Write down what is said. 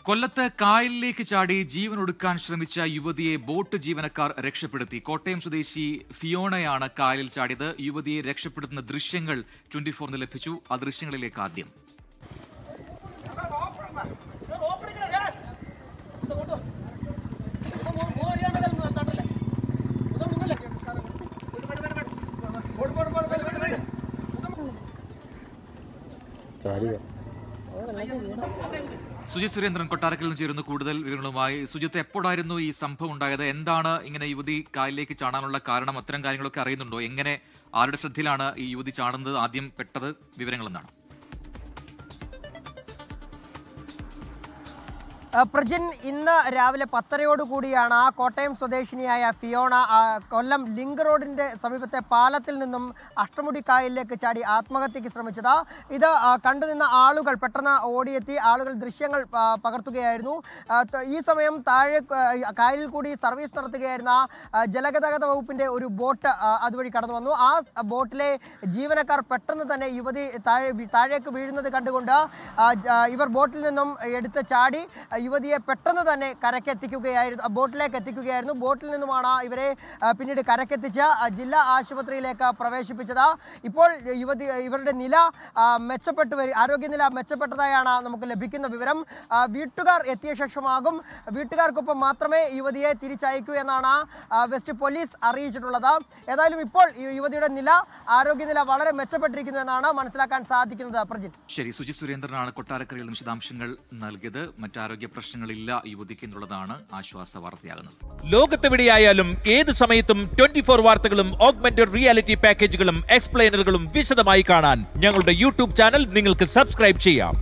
കൊല്ലത്ത് കായലിലേക്ക് ചാടി ജീവനൊടുക്കാൻ ശ്രമിച്ച യുവതിയെ ബോട്ട് ജീവനക്കാർ രക്ഷപ്പെടുത്തി. കോട്ടയം സ്വദേശി ഫിയോണയാണ് കായലിൽ ചാടിയത്. യുവതിയെ രക്ഷപ്പെടുത്തുന്ന ദൃശ്യങ്ങൾ 24 ലഭിച്ചു. ആ ദൃശ്യങ്ങളിലേക്ക് ആദ്യം. സുജിത് സുരേന്ദ്രൻ കൊട്ടാരക്കലിൽ നിന്ന് ചേരുന്നു കൂടുതൽ വിവരങ്ങളുമായി. സുജിത്ത്, എപ്പോഴായിരുന്നു ഈ സംഭവം ഉണ്ടായത്? എന്താണ് ഇങ്ങനെ യുവതി കായലിലേക്ക് ചാടാനുള്ള കാരണം? അത്തരം കാര്യങ്ങളൊക്കെ അറിയുന്നുണ്ടോ? എങ്ങനെ, ആരുടെ ശ്രദ്ധയിലാണ് ഈ യുവതി ചാടുന്നത് ആദ്യം പെട്ടത്? വിവരങ്ങൾ എന്താണ്? പ്രജിൻ, ഇന്ന് രാവിലെ 10:30 കോട്ടയം സ്വദേശിനിയായ ഫിയോണ കൊല്ലം ലിങ്ക് റോഡിന്റെ സമീപത്തെ പാലത്തിൽ നിന്നും അഷ്ടമുടി കായലിലേക്ക് ചാടി ആത്മഹത്യക്ക് ശ്രമിച്ചത്. ഇത് കണ്ടുനിന്ന ആളുകൾ പെട്ടെന്ന് ഓടിയെത്തി ആളുകൾ ദൃശ്യങ്ങൾ പകർത്തുകയായിരുന്നു. ഈ സമയം താഴെ കായലിൽ കൂടി സർവീസ് നടത്തുകയായിരുന്ന ജലഗതാഗത വകുപ്പിന്റെ ഒരു ബോട്ട് അതുവഴി കടന്നു വന്നു. ആ ബോട്ടിലെ ജീവനക്കാർ പെട്ടെന്ന് തന്നെ യുവതി താഴേക്ക് വീഴുന്നത് കണ്ടുകൊണ്ട് ഇവർ ബോട്ടിൽ നിന്നും എടുത്ത് ചാടി യുവതിയെ പെട്ടെന്ന് തന്നെ ബോട്ടിലേക്ക് എത്തിക്കുകയായിരുന്നു. ബോട്ടിൽ നിന്നുമാണ് ഇവരെ പിന്നീട് കരക്കെത്തിച്ച് ജില്ലാ ആശുപത്രിയിലേക്ക് പ്രവേശിപ്പിച്ചത്. ഇപ്പോൾ ഇവരുടെ നില ആരോഗ്യനില മെച്ചപ്പെട്ടതായാണ് നമുക്ക് ലഭിക്കുന്ന വിവരം. വീട്ടുകാർ എത്തിയ ശേഷമാകും, വീട്ടുകാർക്കൊപ്പം മാത്രമേ യുവതിയെ തിരിച്ചയക്കൂ എന്നാണ് വെസ്റ്റ് പോലീസ് അറിയിച്ചിട്ടുള്ളത്. ഏതായാലും ഇപ്പോൾ യുവതിയുടെ ആരോഗ്യനില വളരെ മെച്ചപ്പെട്ടിരിക്കുന്നു എന്നാണ് മനസ്സിലാക്കാൻ സാധിക്കുന്നത്. പ്രജിൻ, ശരി. സുജിത് സുരേന്ദ്രനാണ് കൊട്ടാരക്കരയിൽ നിന്ന് വിശദാംശങ്ങൾ നൽകിയത്. മറ്റാരോഗ്യ പ്രശ്നങ്ങളില്ല യുവതിക്ക് എന്നുള്ളതാണ് ആശ്വാസ വാർത്തയാകുന്നത്. ലോകത്തെവിടെയായാലും ഏത് സമയത്തും 24 വാർത്തകളും ഓഗ്മെന്റഡ് റിയാലിറ്റി പാക്കേജുകളും എക്സ്പ്ലെയിനറുകളും വിശദമായി കാണാൻ ഞങ്ങളുടെ യൂട്യൂബ് ചാനൽ നിങ്ങൾക്ക് സബ്സ്ക്രൈബ് ചെയ്യാം.